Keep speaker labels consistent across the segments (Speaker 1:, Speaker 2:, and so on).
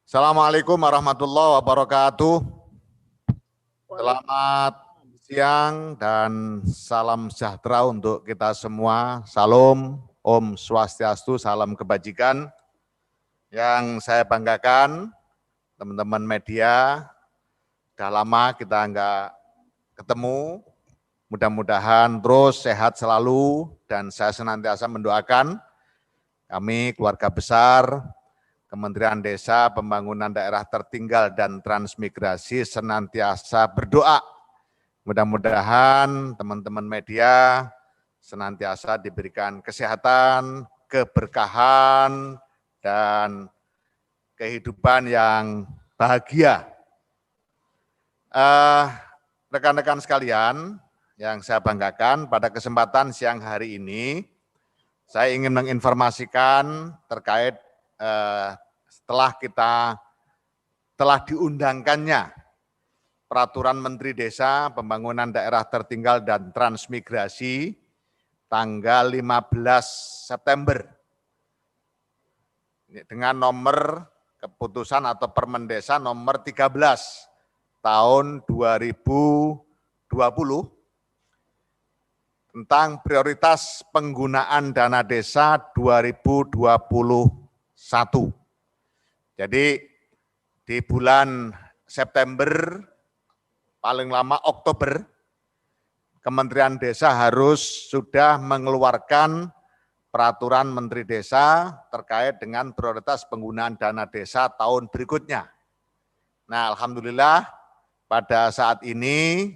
Speaker 1: Assalamualaikum warahmatullahi wabarakatuh. Selamat siang dan salam sejahtera untuk kita semua. Salam, Om Swastiastu, salam kebajikan. Yang saya banggakan, teman-teman media, sudah lama kita enggak ketemu. Mudah-mudahan terus sehat selalu dan saya senantiasa mendoakan kami keluarga besar Kementerian Desa, Pembangunan Daerah Tertinggal dan Transmigrasi senantiasa berdoa. Mudah-mudahan teman-teman media senantiasa diberikan kesehatan, keberkahan, dan kehidupan yang bahagia. Rekan-rekan sekalian yang saya banggakan, pada kesempatan siang hari ini, saya ingin menginformasikan terkait telah diundangkannya Peraturan Menteri Desa, Pembangunan Daerah Tertinggal dan Transmigrasi tanggal 15 September dengan nomor keputusan atau Permendesa nomor 13 tahun 2020 tentang prioritas penggunaan dana desa 2021. Jadi di bulan September, paling lama Oktober, Kementerian Desa harus sudah mengeluarkan peraturan Menteri Desa terkait dengan prioritas penggunaan dana desa tahun berikutnya. Nah, alhamdulillah pada saat ini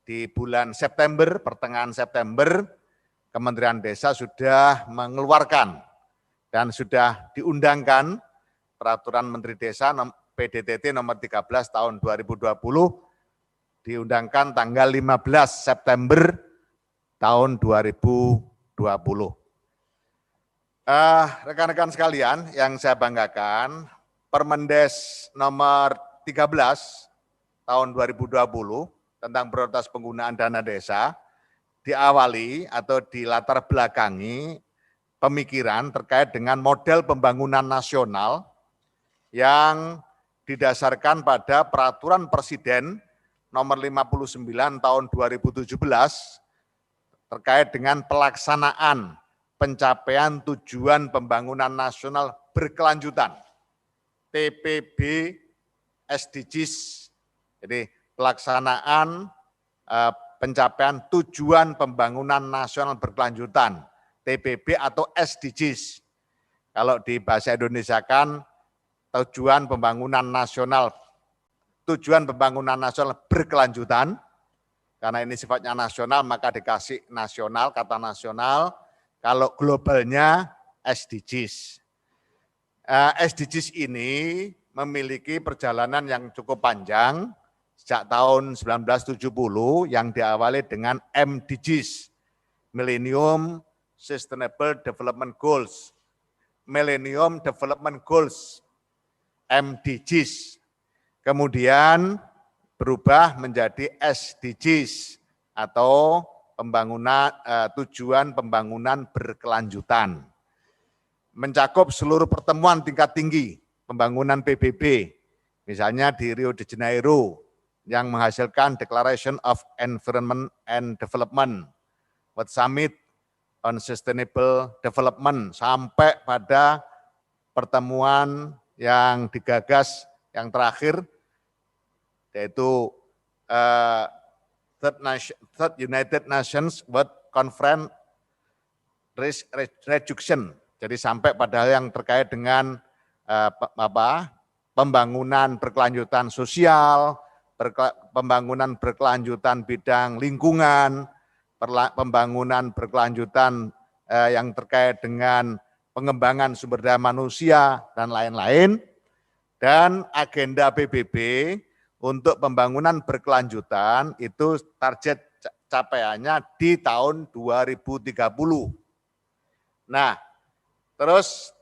Speaker 1: di bulan September, pertengahan September, Kementerian Desa sudah mengeluarkan dan sudah diundangkan Peraturan Menteri Desa PDTT nomor 13 tahun 2020 diundangkan tanggal 15 September tahun 2020. Rekan-rekan sekalian yang saya banggakan, Permendes nomor 13 tahun 2020 tentang prioritas penggunaan dana desa diawali atau dilatar belakangi pemikiran terkait dengan model pembangunan nasional yang didasarkan pada Peraturan Presiden nomor 59 tahun 2017 terkait dengan pelaksanaan pencapaian tujuan pembangunan nasional berkelanjutan TPB SDGs. Jadi pelaksanaan pencapaian tujuan pembangunan nasional berkelanjutan TPB atau SDGs. Kalau di bahasa Indonesia kan tujuan pembangunan nasional berkelanjutan, karena ini sifatnya nasional maka dikasih nasional, kata nasional, kalau globalnya SDGs. SDGs ini memiliki perjalanan yang cukup panjang sejak tahun 1970 yang diawali dengan MDGs, Millennium Sustainable Development Goals, Millennium Development Goals, MDGs. Kemudian berubah menjadi SDGs atau tujuan pembangunan berkelanjutan. Mencakup seluruh pertemuan tingkat tinggi pembangunan PBB, misalnya di Rio de Janeiro yang menghasilkan Declaration of Environment and Development, World Summit on Sustainable Development, sampai pada pertemuan yang digagas yang terakhir, yaitu Third United Nations World Conference Risk Reduction. Jadi sampai pada yang terkait dengan pembangunan berkelanjutan sosial, pembangunan berkelanjutan bidang lingkungan, pembangunan berkelanjutan yang terkait dengan pengembangan sumber daya manusia, dan lain-lain. Dan agenda PBB untuk pembangunan berkelanjutan itu target capaiannya di tahun 2030. Nah, terus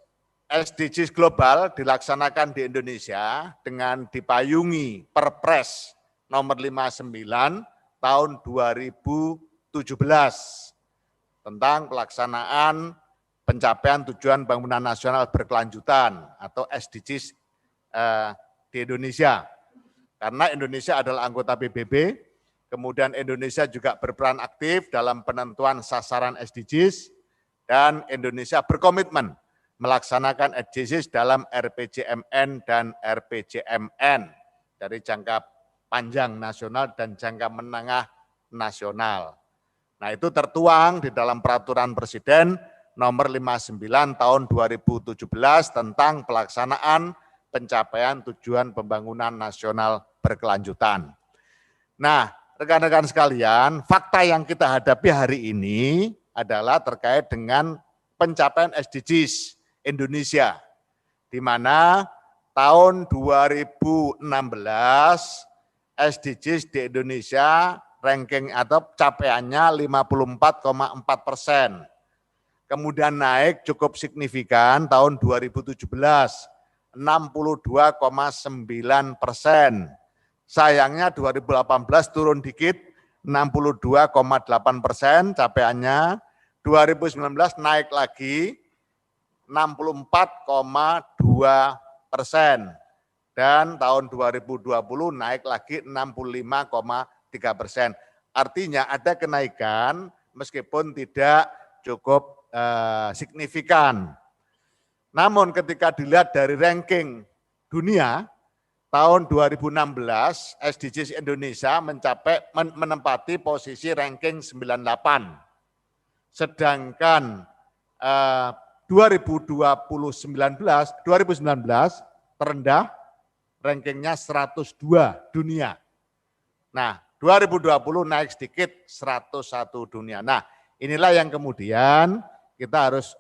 Speaker 1: SDGs global dilaksanakan di Indonesia dengan dipayungi Perpres nomor 59 tahun 2017 tentang pelaksanaan pencapaian tujuan pembangunan nasional berkelanjutan atau SDGs di Indonesia. Karena Indonesia adalah anggota PBB, kemudian Indonesia juga berperan aktif dalam penentuan sasaran SDGs, dan Indonesia berkomitmen melaksanakan SDGs dalam RPJMN dan RPJMN dari jangka panjang nasional dan jangka menengah nasional. Nah, itu tertuang di dalam Peraturan Presiden nomor 59 tahun 2017 tentang pelaksanaan pencapaian tujuan pembangunan nasional berkelanjutan. Nah, rekan-rekan sekalian, fakta yang kita hadapi hari ini adalah terkait dengan pencapaian SDGs Indonesia, di mana tahun 2016 SDGs di Indonesia ranking atau capaiannya 54,4%. Kemudian naik cukup signifikan tahun 2017, 62,9%. Sayangnya 2018 turun dikit, 62,8% capaiannya. 2019 naik lagi, 64,2%. Dan tahun 2020 naik lagi 65,3%. Artinya ada kenaikan meskipun tidak cukup signifikan. Namun ketika dilihat dari ranking dunia, tahun 2016 SDGs Indonesia menempati posisi ranking 98. Sedangkan 2019 terendah, rankingnya 102 dunia. Nah, 2020 naik sedikit 101 dunia. Nah, inilah yang kemudian kita harus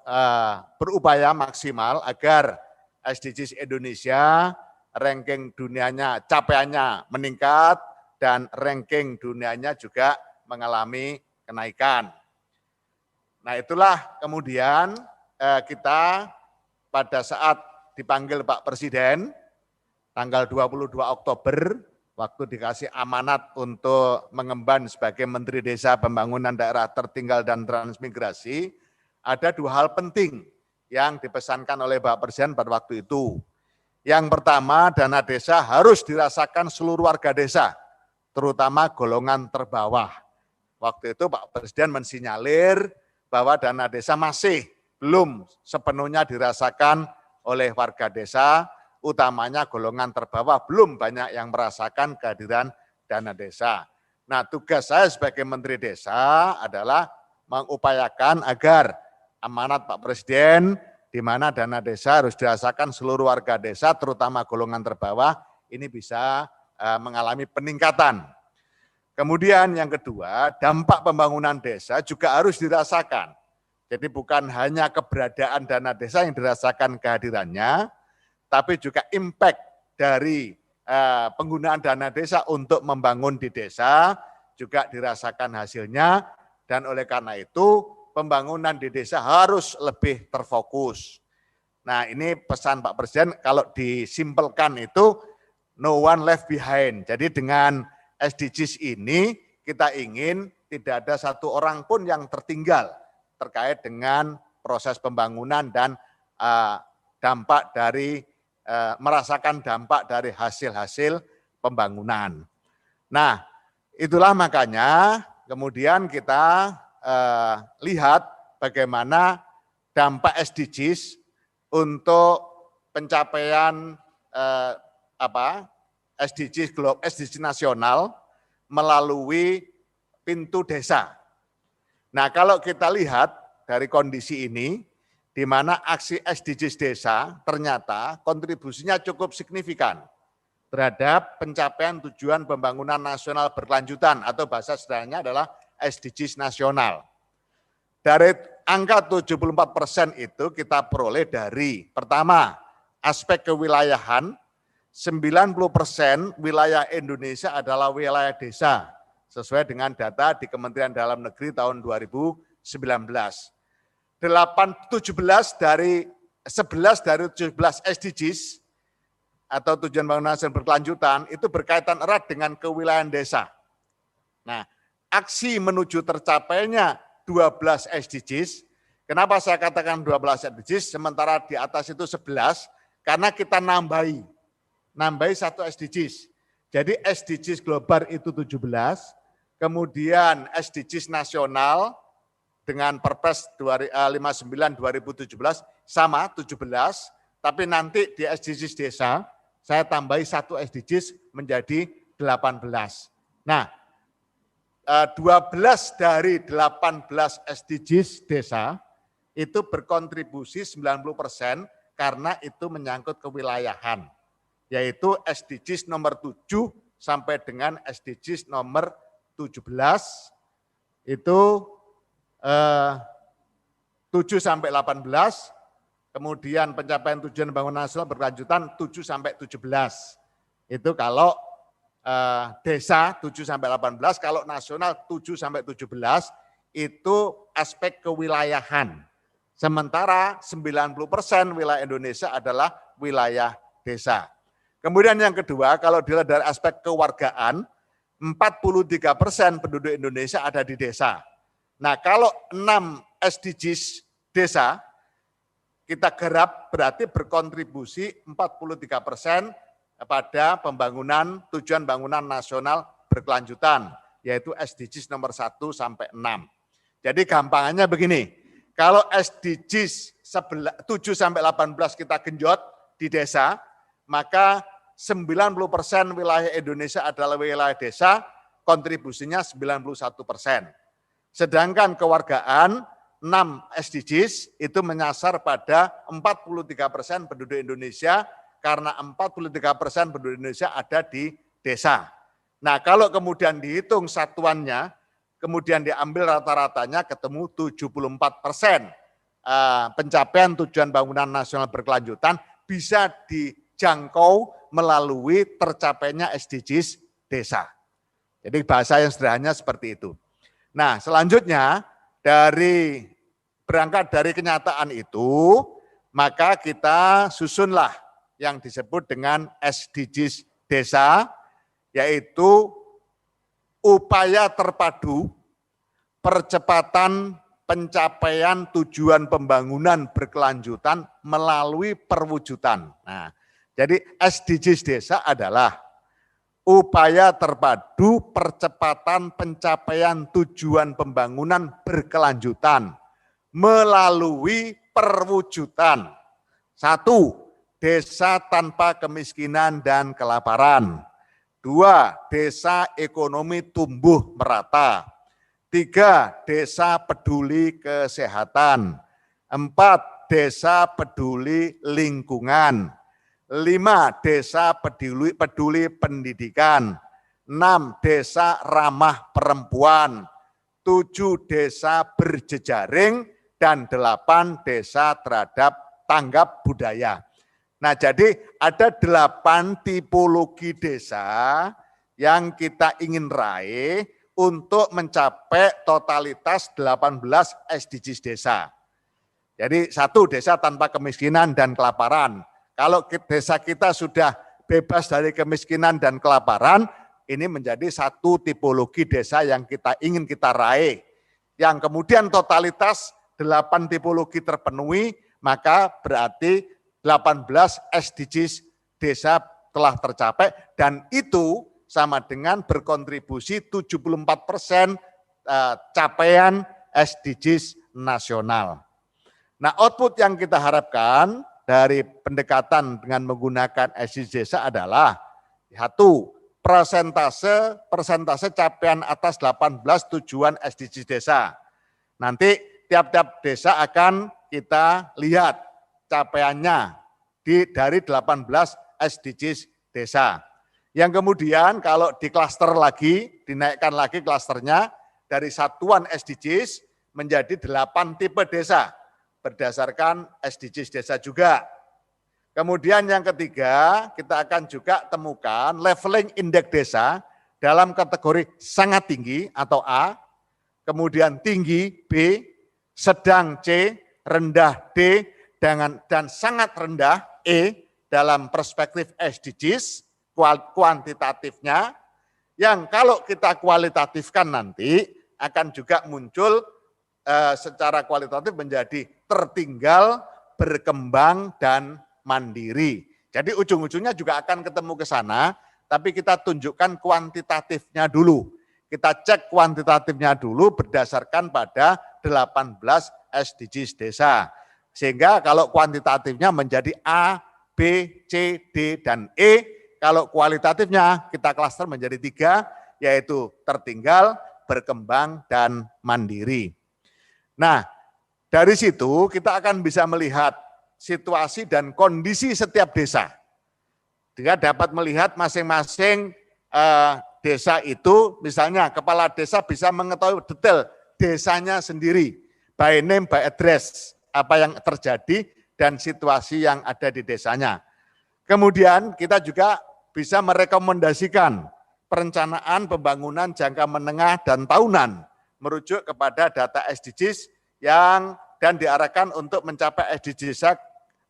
Speaker 1: berupaya maksimal agar SDGs Indonesia ranking dunianya, capaiannya meningkat dan ranking dunianya juga mengalami kenaikan. Nah, itulah kemudian kita pada saat dipanggil Pak Presiden tanggal 22 Oktober, waktu dikasih amanat untuk mengemban sebagai Menteri Desa Pembangunan Daerah Tertinggal dan Transmigrasi, ada dua hal penting yang dipesankan oleh Pak Presiden pada waktu itu. Yang pertama, dana desa harus dirasakan seluruh warga desa, terutama golongan terbawah. Waktu itu Pak Presiden mensinyalir bahwa dana desa masih belum sepenuhnya dirasakan oleh warga desa, utamanya golongan terbawah, belum banyak yang merasakan kehadiran dana desa. Nah, tugas saya sebagai Menteri Desa adalah mengupayakan agar amanat Pak Presiden, di mana dana desa harus dirasakan seluruh warga desa, terutama golongan terbawah, ini bisa mengalami peningkatan. Kemudian yang kedua, dampak pembangunan desa juga harus dirasakan. Jadi bukan hanya keberadaan dana desa yang dirasakan kehadirannya, tapi juga impact dari penggunaan dana desa untuk membangun di desa juga dirasakan hasilnya, dan oleh karena itu pembangunan di desa harus lebih terfokus. Nah, ini pesan Pak Presiden, kalau disimpelkan itu no one left behind. Jadi dengan SDGs ini kita ingin tidak ada satu orang pun yang tertinggal terkait dengan proses pembangunan dan dampak dari merasakan dampak dari hasil-hasil pembangunan. Nah, itulah makanya kemudian kita lihat bagaimana dampak SDGs untuk pencapaian SDGs nasional melalui pintu desa. Nah, kalau kita lihat dari kondisi ini, di mana aksi SDGs desa ternyata kontribusinya cukup signifikan terhadap pencapaian tujuan pembangunan nasional berkelanjutan, atau bahasa sederhananya adalah SDGs nasional. Dari angka 74% itu kita peroleh dari, pertama, aspek kewilayahan. 90% wilayah Indonesia adalah wilayah desa, sesuai dengan data di Kementerian Dalam Negeri tahun 2019. 11 dari 17 SDGs atau tujuan pembangunan nasional berkelanjutan itu berkaitan erat dengan kewilayahan desa. Nah, aksi menuju tercapainya 12 SDGs, kenapa saya katakan 12 SDGs sementara di atas itu 11? Karena kita nambahi. nambahi 1 SDGs. Jadi SDGs global itu 17, kemudian SDGs nasional dengan Perpres 59 2017 sama 17, tapi nanti di SDGs desa saya tambahi 1 SDGs menjadi 18. Nah, 12 dari 18 SDGs desa itu berkontribusi 90% karena itu menyangkut kewilayahan, yaitu SDGs nomor 7 sampai dengan SDGs nomor 17 itu 7 sampai 18, kemudian pencapaian tujuan pembangunan nasional berkelanjutan 7 sampai 17. Itu kalau desa 7 sampai 18, kalau nasional 7 sampai 17 itu aspek kewilayahan. Sementara 90% wilayah Indonesia adalah wilayah desa. Kemudian yang kedua, kalau dilihat dari aspek kewargaan, 43% penduduk Indonesia ada di desa. Nah, kalau 6 SDGs desa kita garap berarti berkontribusi 43% pada pembangunan tujuan bangunan nasional berkelanjutan, yaitu SDGs nomor 1 sampai 6. Jadi gampangannya begini, kalau SDGs 7 sampai 18 kita genjot di desa, maka 90% wilayah Indonesia adalah wilayah desa, kontribusinya 91%. Sedangkan kewargaan 6 SDGs itu menyasar pada 43% penduduk Indonesia, karena 43% penduduk Indonesia ada di desa. Nah, kalau kemudian dihitung satuannya, kemudian diambil rata-ratanya ketemu 74% pencapaian tujuan bangunan nasional berkelanjutan bisa dijangkau melalui tercapainya SDGs desa. Jadi bahasa yang sederhananya seperti itu. Nah, selanjutnya berangkat dari kenyataan itu, maka kita susunlah yang disebut dengan SDGs desa, yaitu upaya terpadu percepatan pencapaian tujuan pembangunan berkelanjutan melalui perwujudan. Nah, jadi SDGs desa adalah upaya terpadu percepatan pencapaian tujuan pembangunan berkelanjutan melalui perwujudan. 1. Desa tanpa kemiskinan dan kelaparan. 2. Desa ekonomi tumbuh merata. 3. Desa peduli kesehatan. 4. Desa peduli lingkungan. 5. Desa peduli pendidikan. 6. Desa ramah perempuan. 7. Desa berjejaring. Dan 8. Desa terhadap tanggap budaya. Nah, jadi ada 8 tipologi desa yang kita ingin raih untuk mencapai totalitas 18 SDGs desa. Jadi 1, desa tanpa kemiskinan dan kelaparan. Kalau desa kita sudah bebas dari kemiskinan dan kelaparan, ini menjadi 1 tipologi desa yang ingin kita raih. Yang kemudian totalitas 8 tipologi terpenuhi, maka berarti 18 SDGs desa telah tercapai, dan itu sama dengan berkontribusi 74% capaian SDGs nasional. Nah, output yang kita harapkan dari pendekatan dengan menggunakan SDGs desa adalah 1. persentase capaian atas 18 tujuan SDGs desa. Nanti tiap-tiap desa akan kita lihat capaiannya dari 18 SDGs desa. Yang kemudian kalau di klaster lagi, dinaikkan lagi klasternya dari satuan SDGs menjadi 8 tipe desa berdasarkan SDGs desa juga. Kemudian yang ketiga, kita akan juga temukan leveling indeks desa dalam kategori sangat tinggi atau A, kemudian tinggi B, sedang C, rendah D, dan sangat rendah E dalam perspektif SDGs kuantitatifnya, yang kalau kita kualitatifkan nanti akan juga muncul secara kualitatif menjadi tertinggal, berkembang, dan mandiri. Jadi ujung-ujungnya juga akan ketemu ke sana, tapi kita tunjukkan kuantitatifnya dulu. Kita cek kuantitatifnya dulu berdasarkan pada 18 SDGs desa. Sehingga kalau kuantitatifnya menjadi A, B, C, D, dan E, kalau kualitatifnya kita klaster menjadi 3, yaitu tertinggal, berkembang, dan mandiri. Nah, dari situ kita akan bisa melihat situasi dan kondisi setiap desa. Dia dapat melihat masing-masing desa itu, misalnya kepala desa bisa mengetahui detail desanya sendiri, by name, by address, apa yang terjadi dan situasi yang ada di desanya. Kemudian kita juga bisa merekomendasikan perencanaan pembangunan jangka menengah dan tahunan merujuk kepada data SDGs dan diarahkan untuk mencapai SDGs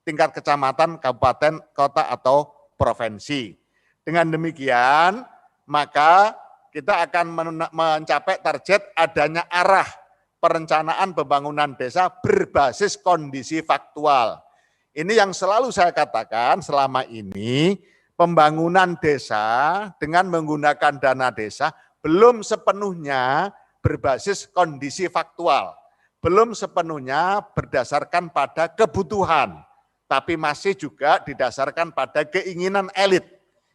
Speaker 1: tingkat kecamatan, kabupaten, kota, atau provinsi. Dengan demikian, maka kita akan mencapai target adanya arah perencanaan pembangunan desa berbasis kondisi faktual. Ini yang selalu saya katakan selama ini, pembangunan desa dengan menggunakan dana desa belum sepenuhnya berbasis kondisi faktual, belum sepenuhnya berdasarkan pada kebutuhan, tapi masih juga didasarkan pada keinginan elit.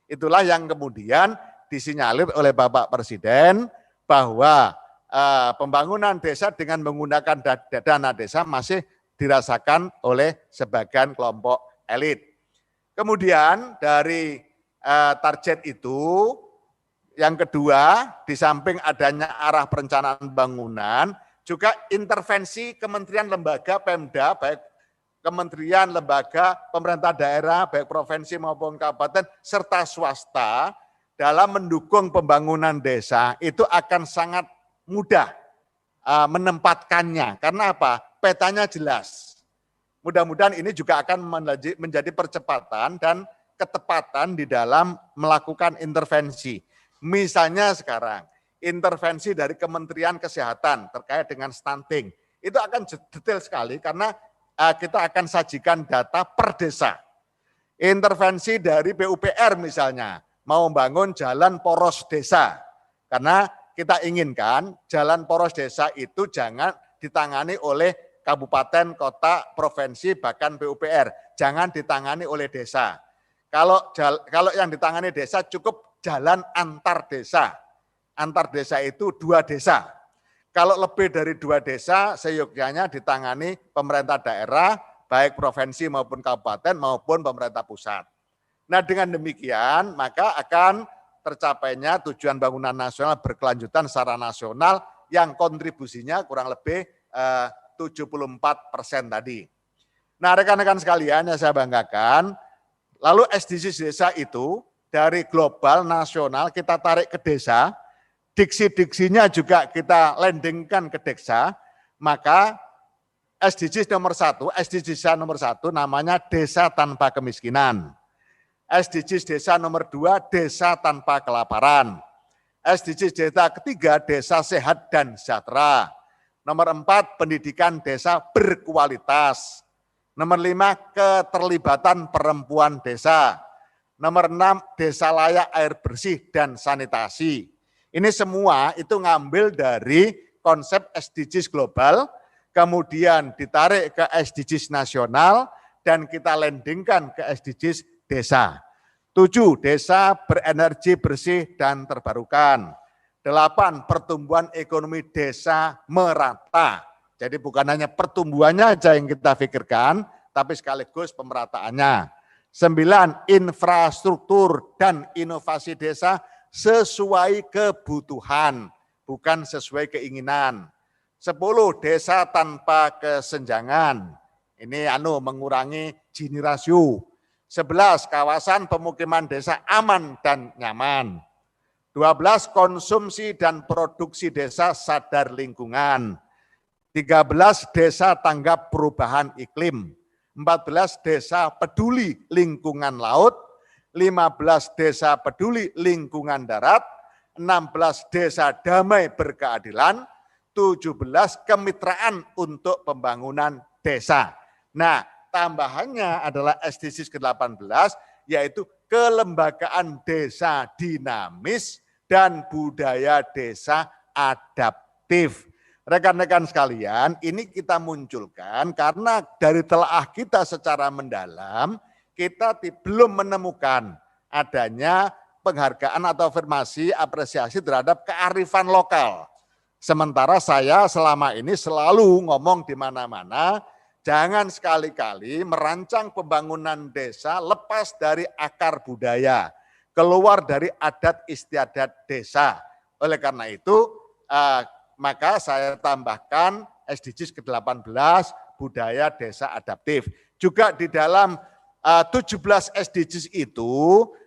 Speaker 1: Itulah yang kemudian disinyalir oleh Bapak Presiden bahwa pembangunan desa dengan menggunakan dana desa masih dirasakan oleh sebagian kelompok elit. Kemudian dari target itu, yang kedua, di samping adanya arah perencanaan pembangunan, juga intervensi kementerian lembaga Pemda, baik kementerian, lembaga, pemerintah daerah, baik provinsi maupun kabupaten, serta swasta, dalam mendukung pembangunan desa, itu akan sangat mudah menempatkannya. Karena apa? Petanya jelas. Mudah-mudahan ini juga akan menjadi percepatan dan ketepatan di dalam melakukan intervensi. Misalnya sekarang, intervensi dari Kementerian Kesehatan terkait dengan stunting, itu akan detail sekali karena kita akan sajikan data per desa. Intervensi dari PUPR misalnya, mau membangun jalan poros desa. Karena kita inginkan jalan poros desa itu jangan ditangani oleh kabupaten, kota, provinsi, bahkan PUPR. Jangan ditangani oleh desa. Kalau yang ditangani desa cukup jalan antar desa. Antar desa itu 2 desa. Kalau lebih dari 2 desa, seyogyanya ditangani pemerintah daerah, baik provinsi maupun kabupaten maupun pemerintah pusat. Nah dengan demikian maka akan tercapainya tujuan bangunan nasional berkelanjutan secara nasional yang kontribusinya kurang lebih 74% tadi. Nah rekan-rekan sekalian yang saya banggakan, lalu SDGs desa itu dari global nasional kita tarik ke desa, diksi-diksinya juga kita landingkan ke desa, maka SDGs nomor 1, SDGs desa nomor 1 namanya desa tanpa kemiskinan. SDGs desa nomor 2, desa tanpa kelaparan. SDGs desa ketiga, desa sehat dan sejahtera. Nomor 4, pendidikan desa berkualitas. Nomor 5, keterlibatan perempuan desa. Nomor 6, desa layak air bersih dan sanitasi. Ini semua itu ngambil dari konsep SDGs global, kemudian ditarik ke SDGs nasional, dan kita landingkan ke SDGs desa. 7, desa berenergi bersih dan terbarukan. 8, pertumbuhan ekonomi desa merata. Jadi bukan hanya pertumbuhannya aja yang kita pikirkan, tapi sekaligus pemerataannya. 9, infrastruktur dan inovasi desa sesuai kebutuhan, bukan sesuai keinginan. 10, desa tanpa kesenjangan. Ini mengurangi Gini rasio. 11, kawasan pemukiman desa aman dan nyaman. 12, konsumsi dan produksi desa sadar lingkungan. 13, desa tanggap perubahan iklim. 14, desa peduli lingkungan laut. 15, desa peduli lingkungan darat. 16, desa damai berkeadilan. 17, kemitraan untuk pembangunan desa. Nah, tambahannya adalah SDGs ke-18 yaitu kelembagaan desa dinamis dan budaya desa adaptif. Rekan-rekan sekalian, ini kita munculkan karena dari telaah kita secara mendalam, kita belum menemukan adanya penghargaan atau afirmasi, apresiasi terhadap kearifan lokal. Sementara saya selama ini selalu ngomong di mana-mana, jangan sekali-kali merancang pembangunan desa lepas dari akar budaya, keluar dari adat istiadat desa. Oleh karena itu, maka saya tambahkan SDGs ke-18, budaya desa adaptif. Juga di dalam 17 SDGs itu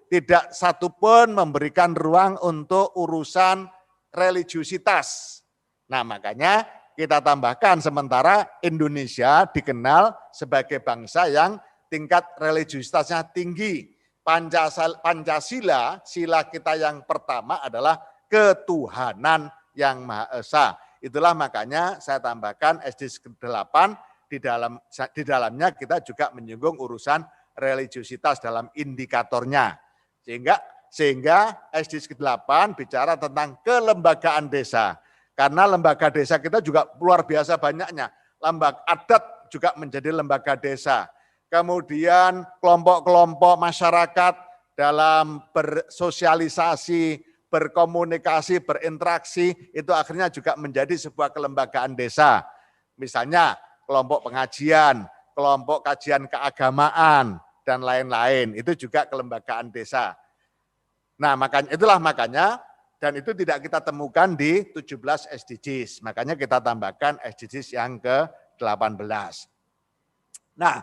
Speaker 1: tidak satupun memberikan ruang untuk urusan religiusitas. Nah, makanya kita tambahkan sementara Indonesia dikenal sebagai bangsa yang tingkat religiusitasnya tinggi. Pancasila, sila kita yang pertama adalah ketuhanan yang Maha Esa. Itulah makanya saya tambahkan SDGs ke-8 di dalamnya kita juga menyinggung urusan religiusitas dalam indikatornya. Sehingga SDGs ke-8 bicara tentang kelembagaan desa. Karena lembaga desa kita juga luar biasa banyaknya. Lembaga adat juga menjadi lembaga desa. Kemudian kelompok-kelompok masyarakat dalam bersosialisasi, berkomunikasi, berinteraksi, itu akhirnya juga menjadi sebuah kelembagaan desa. Misalnya kelompok pengajian, kelompok kajian keagamaan, dan lain-lain. Itu juga kelembagaan desa. Nah, makanya, dan itu tidak kita temukan di 17 SDGs. Makanya kita tambahkan SDGs yang ke-18. Nah,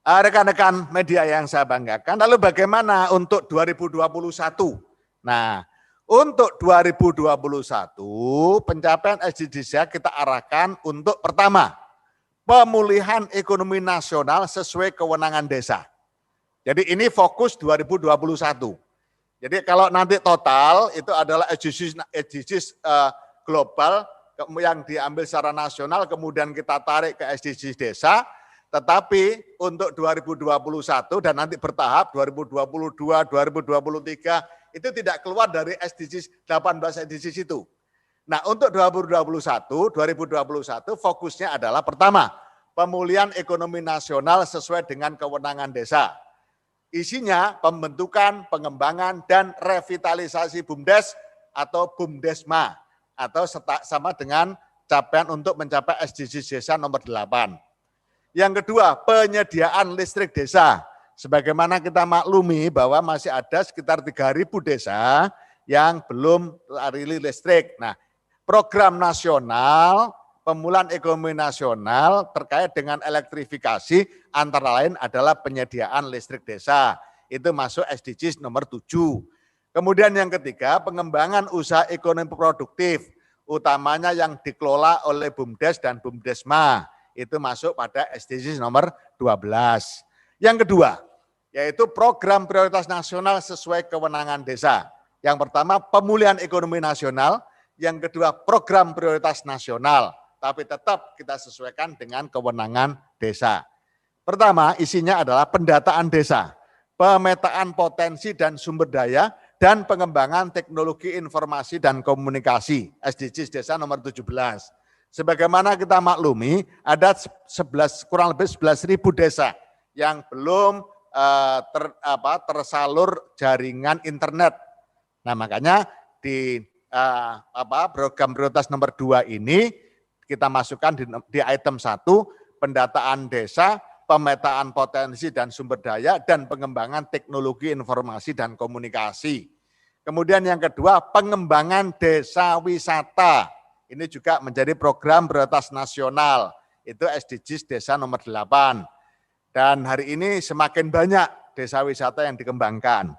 Speaker 1: rekan-rekan media yang saya banggakan, lalu bagaimana untuk 2021? Nah, untuk 2021, pencapaian SDGs kita arahkan untuk pertama, pemulihan ekonomi nasional sesuai kewenangan desa. Jadi ini fokus 2021. Jadi kalau nanti total itu adalah SDGs global yang diambil secara nasional, kemudian kita tarik ke SDGs desa, tetapi untuk 2021 dan nanti bertahap 2022, 2023, itu tidak keluar dari SDGs 18 SDGs itu. Nah, untuk 2021 fokusnya adalah pertama, pemulihan ekonomi nasional sesuai dengan kewenangan desa. Isinya pembentukan, pengembangan, dan revitalisasi BUMDes atau BUMDesma, atau sama dengan capaian untuk mencapai SDGs desa nomor 8. Yang kedua, penyediaan listrik desa. Sebagaimana kita maklumi bahwa masih ada sekitar 3.000 desa yang belum lari listrik. Nah, program nasional, pemulihan ekonomi nasional terkait dengan elektrifikasi antara lain adalah penyediaan listrik desa. Itu masuk SDGs nomor 7. Kemudian yang ketiga, pengembangan usaha ekonomi produktif, utamanya yang dikelola oleh BUMDes dan BUMDesma. Itu masuk pada SDGs nomor 12. Yang kedua, yaitu program prioritas nasional sesuai kewenangan desa. Yang pertama, pemulihan ekonomi nasional. Yang kedua, program prioritas nasional. Tapi tetap kita sesuaikan dengan kewenangan desa. Pertama, isinya adalah pendataan desa, pemetaan potensi dan sumber daya, dan pengembangan teknologi informasi dan komunikasi. SDGs desa nomor 17. Sebagaimana kita maklumi, ada kurang lebih 11.000 desa yang belum tersalur jaringan internet. Nah, makanya di program prioritas nomor 2 ini kita masukkan di item 1, pendataan desa, pemetaan potensi dan sumber daya, dan pengembangan teknologi informasi dan komunikasi. Kemudian yang kedua, pengembangan desa wisata. Ini juga menjadi program prioritas nasional. Itu SDGs desa nomor 8. Dan hari ini semakin banyak desa wisata yang dikembangkan.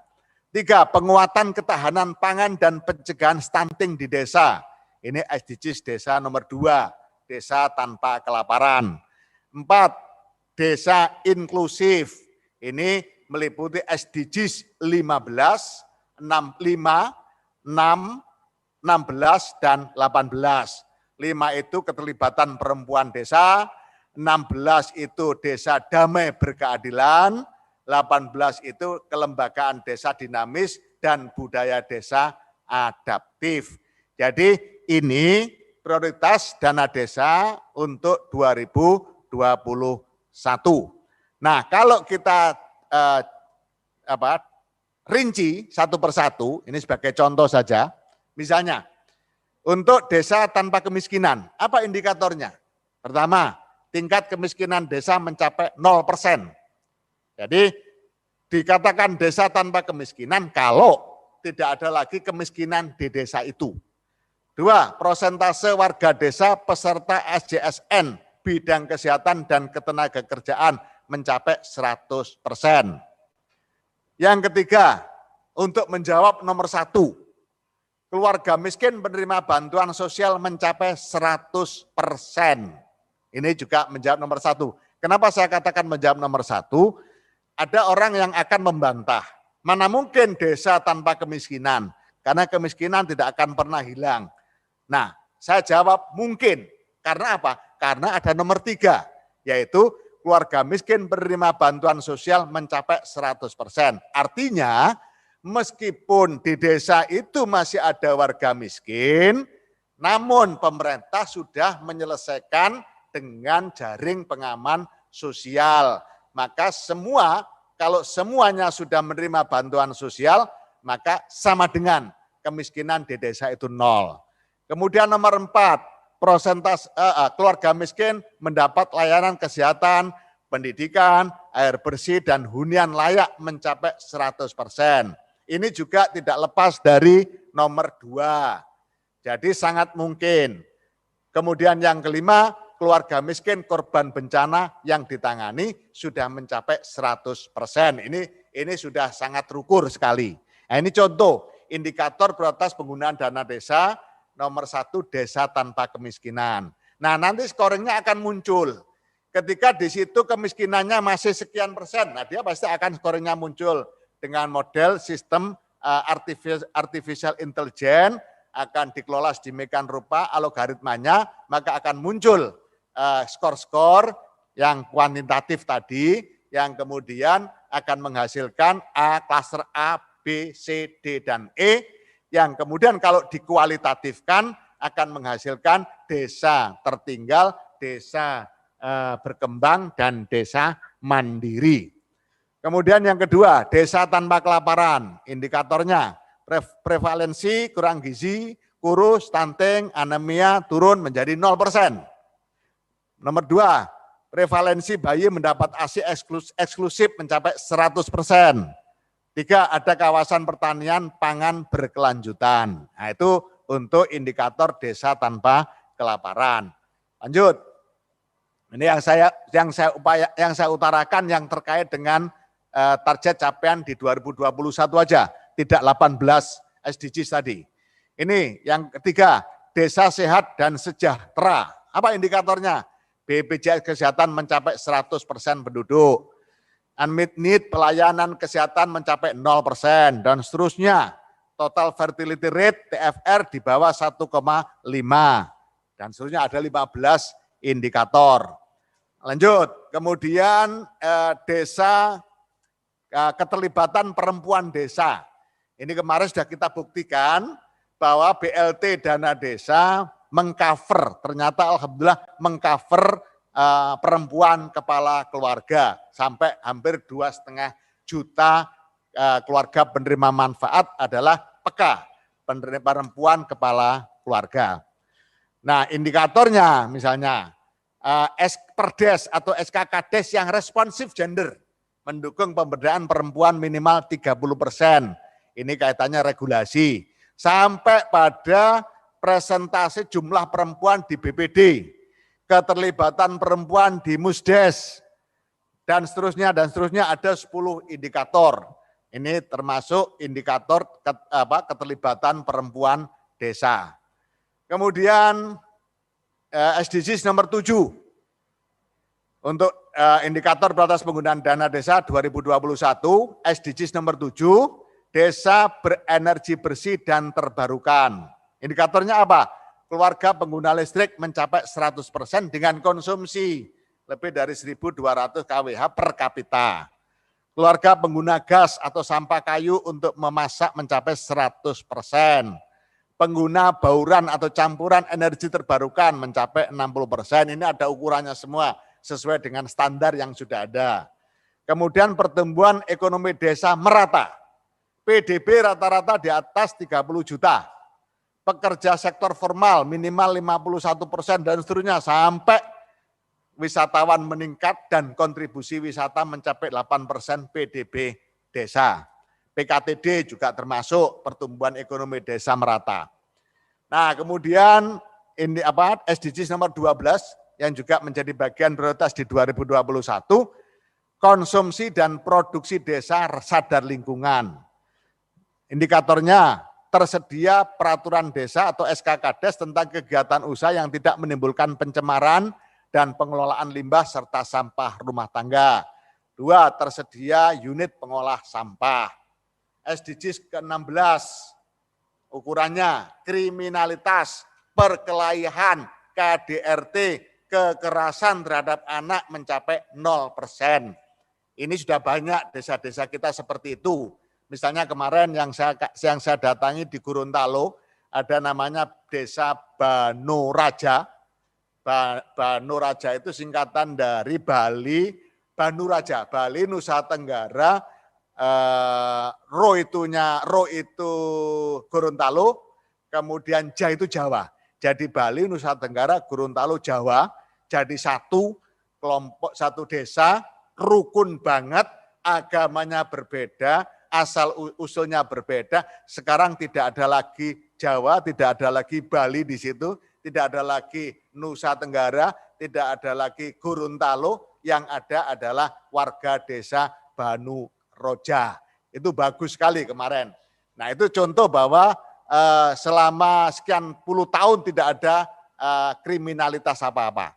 Speaker 1: 3, penguatan ketahanan pangan dan pencegahan stunting di desa. Ini SDGs desa nomor 2, desa tanpa kelaparan. 4, desa inklusif. Ini meliputi SDGs 15, 65, 6, 16, dan 18. 5 itu keterlibatan perempuan desa, 16 itu desa damai berkeadilan, 18 itu kelembagaan desa dinamis dan budaya desa adaptif. Jadi ini prioritas dana desa untuk 2021. Nah, kalau kita rinci satu persatu, ini sebagai contoh saja, misalnya untuk desa tanpa kemiskinan, apa indikatornya? Pertama, tingkat kemiskinan desa mencapai 0%. Jadi dikatakan desa tanpa kemiskinan kalau tidak ada lagi kemiskinan di desa itu. 2, persentase warga desa peserta SJSN bidang kesehatan dan ketenagakerjaan mencapai 100%. Yang ketiga, untuk menjawab nomor 1, keluarga miskin penerima bantuan sosial mencapai 100%. Ini juga menjawab nomor 1. Kenapa saya katakan menjawab nomor 1? Ada orang yang akan membantah, mana mungkin desa tanpa kemiskinan, karena kemiskinan tidak akan pernah hilang. Nah, saya jawab mungkin. Karena apa? Karena ada nomor 3, yaitu keluarga miskin penerima bantuan sosial mencapai 100%. Artinya, meskipun di desa itu masih ada warga miskin, namun pemerintah sudah menyelesaikan dengan jaring pengaman sosial. Maka kalau semuanya sudah menerima bantuan sosial, maka sama dengan kemiskinan di desa itu 0. Kemudian nomor 4, persentase keluarga miskin mendapat layanan kesehatan, pendidikan, air bersih, dan hunian layak mencapai 100%. Ini juga tidak lepas dari nomor 2. Jadi sangat mungkin. Kemudian yang kelima, keluarga miskin korban bencana yang ditangani sudah mencapai 100%. Ini sudah sangat terukur sekali. Nah, ini contoh indikator prioritas penggunaan dana desa. Nomor 1, desa tanpa kemiskinan. Nah, nanti scoringnya akan muncul. Ketika di situ kemiskinannya masih sekian persen, nah dia pasti akan scoringnya muncul dengan model sistem artificial intelligence, akan dikelola sedemikian rupa algoritmanya, maka akan muncul skor-skor yang kuantitatif tadi, yang kemudian akan menghasilkan klaster A, B, C, D, dan E, yang kemudian kalau dikualitatifkan akan menghasilkan desa tertinggal, desa berkembang, dan desa mandiri. Kemudian yang kedua, desa tanpa kelaparan. Indikatornya prevalensi kurang gizi, kurus, stunting, anemia turun menjadi 0%. Nomor 2, prevalensi bayi mendapat ASI eksklusif mencapai 100%. 3, ada kawasan pertanian pangan berkelanjutan. Nah, itu untuk indikator desa tanpa kelaparan. Lanjut. Ini yang saya utarakan yang terkait dengan target capaian di 2021 aja, tidak 18 SDGs tadi. Ini yang ketiga, desa sehat dan sejahtera. Apa indikatornya? BPJS Kesehatan mencapai 100% penduduk. Unmet need pelayanan kesehatan mencapai 0% dan seterusnya. Total fertility rate TFR di bawah 1,5 dan seterusnya, ada 15 indikator. Lanjut, kemudian desa keterlibatan perempuan desa. Ini kemarin sudah kita buktikan bahwa BLT dana desa mengcover, ternyata alhamdulillah mengcover perempuan kepala keluarga sampai hampir 2,5 juta keluarga penerima manfaat adalah PK, perempuan kepala keluarga. Nah, indikatornya misalnya Perdes atau SKKdes yang responsif gender, mendukung pemberdayaan perempuan minimal 30%. Ini kaitannya regulasi. Sampai pada presentasi jumlah perempuan di BPD, keterlibatan perempuan di Musdes, dan seterusnya ada 10 indikator. Ini termasuk indikator keterlibatan perempuan desa. Kemudian SDGs nomor 7 untuk indikator prioritas penggunaan dana desa 2021, SDGs nomor 7, desa berenergi bersih dan terbarukan. Indikatornya apa? Keluarga pengguna listrik mencapai 100% dengan konsumsi lebih dari 1.200 kWh per kapita. Keluarga pengguna gas atau sampah kayu untuk memasak mencapai 100%. Pengguna bauran atau campuran energi terbarukan mencapai 60%. Ini ada ukurannya semua sesuai dengan standar yang sudah ada. Kemudian pertumbuhan ekonomi desa merata. PDB rata-rata di atas 30 juta. Pekerja sektor formal minimal 51% dan seterusnya sampai wisatawan meningkat dan kontribusi wisata mencapai 8% PDB desa. PKTD juga termasuk pertumbuhan ekonomi desa merata. Nah, kemudian ini SDGs nomor 12 yang juga menjadi bagian prioritas di 2021, konsumsi dan produksi desa sadar lingkungan. Indikatornya tersedia peraturan desa atau SKKDes tentang kegiatan usaha yang tidak menimbulkan pencemaran dan pengelolaan limbah serta sampah rumah tangga. 2, tersedia unit pengolah sampah. SDGs ke-16, ukurannya kriminalitas, perkelahian, KDRT, kekerasan terhadap anak mencapai 0%. Ini sudah banyak desa-desa kita seperti itu. Misalnya kemarin yang saya datangi di Gorontalo, ada namanya Desa Banuraja. Banuraja itu singkatan dari Bali, Banuraja, Bali Nusa Tenggara, Ro itu Gorontalo, kemudian Ja itu Jawa. Jadi Bali, Nusa Tenggara, Gorontalo, Jawa, jadi satu kelompok, satu desa, rukun banget, agamanya berbeda, asal usulnya berbeda. Sekarang tidak ada lagi Jawa, tidak ada lagi Bali di situ, tidak ada lagi Nusa Tenggara, tidak ada lagi Gorontalo, yang ada adalah warga desa Banuraja. Itu bagus sekali kemarin. Nah, itu contoh bahwa selama sekian puluh tahun tidak ada kriminalitas apa-apa.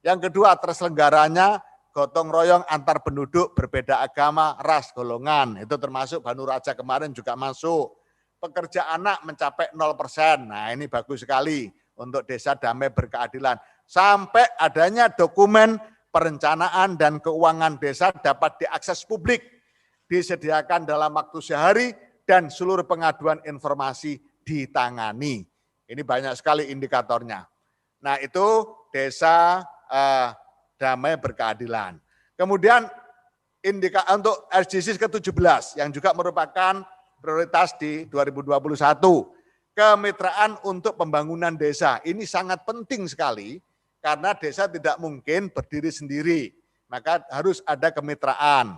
Speaker 1: Yang kedua, terselenggaranya gotong royong antar penduduk berbeda agama, ras, golongan. Itu termasuk Banuraja kemarin juga masuk. Pekerja anak mencapai 0%. Nah, ini bagus sekali untuk desa damai berkeadilan. Sampai adanya dokumen perencanaan dan keuangan desa dapat diakses publik, disediakan dalam waktu sehari, dan seluruh pengaduan informasi ditangani. Ini banyak sekali indikatornya. Nah, itu desa damai berkeadilan. Kemudian untuk SDGs ke-17 yang juga merupakan prioritas di 2021. Kemitraan untuk pembangunan desa. Ini sangat penting sekali karena desa tidak mungkin berdiri sendiri. Maka harus ada kemitraan.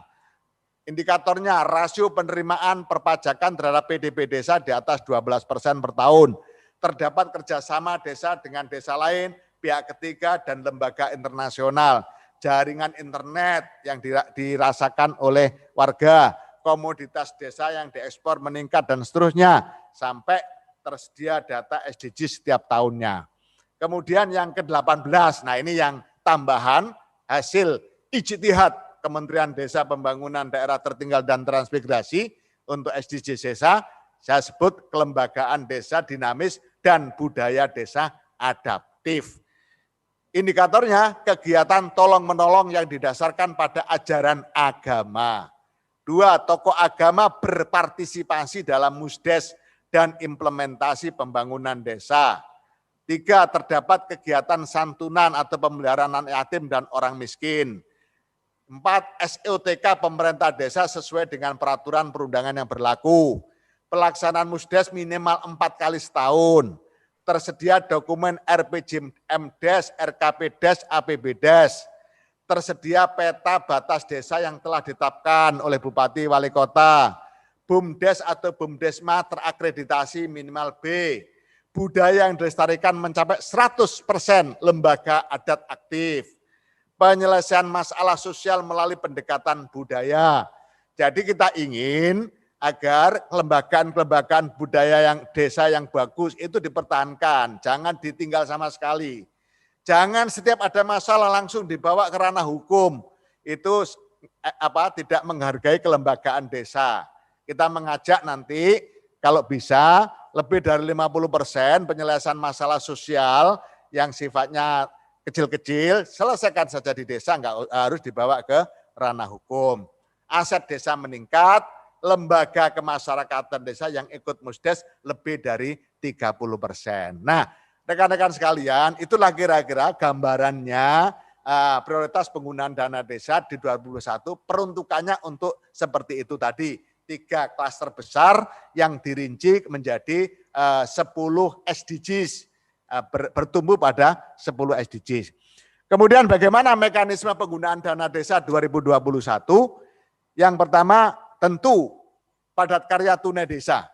Speaker 1: Indikatornya rasio penerimaan perpajakan terhadap PDB desa di atas 12% per tahun. Terdapat kerjasama desa dengan desa lain, pihak ketiga, dan lembaga internasional. Jaringan internet yang dirasakan oleh warga, komoditas desa yang diekspor meningkat, dan seterusnya. Sampai tersedia data SDGs setiap tahunnya. Kemudian yang ke-18, nah ini yang tambahan hasil ijtihad Kementerian Desa Pembangunan Daerah Tertinggal dan Transmigrasi untuk SDGs desa, saya sebut kelembagaan desa dinamis dan budaya desa adaptif. Indikatornya kegiatan tolong-menolong yang didasarkan pada ajaran agama. 2, tokoh agama berpartisipasi dalam musdes dan implementasi pembangunan desa. 3, terdapat kegiatan santunan atau pemeliharaan anak yatim dan orang miskin. 4, SOTK pemerintah desa sesuai dengan peraturan perundangan yang berlaku. Pelaksanaan musdes minimal 4 kali setahun. Tersedia dokumen RPJMDes, RKPdes, APBdes. Tersedia peta batas desa yang telah ditetapkan oleh Bupati Wali Kota. BUMDes atau BUMDesma terakreditasi minimal B. Budaya yang dilestarikan mencapai 100% lembaga adat aktif. Penyelesaian masalah sosial melalui pendekatan budaya. Jadi kita ingin agar kelembagaan-kelembagaan budaya yang desa yang bagus itu dipertahankan, jangan ditinggal sama sekali. Jangan setiap ada masalah langsung dibawa ke ranah hukum. Itu tidak menghargai kelembagaan desa. Kita mengajak nanti kalau bisa lebih dari 50% penyelesaian masalah sosial yang sifatnya kecil-kecil, selesaikan saja di desa, enggak harus dibawa ke ranah hukum. aset desa meningkat, lembaga kemasyarakatan desa yang ikut Musdes lebih dari 30%. Nah, rekan-rekan sekalian, itulah kira-kira gambarannya prioritas penggunaan dana desa di 2021, peruntukannya untuk seperti itu tadi. 3 klaster besar yang dirinci menjadi 10 SDGs, bertumbuh pada 10 SDGs. Kemudian bagaimana mekanisme penggunaan dana desa 2021? Yang pertama tentu padat karya tunai desa.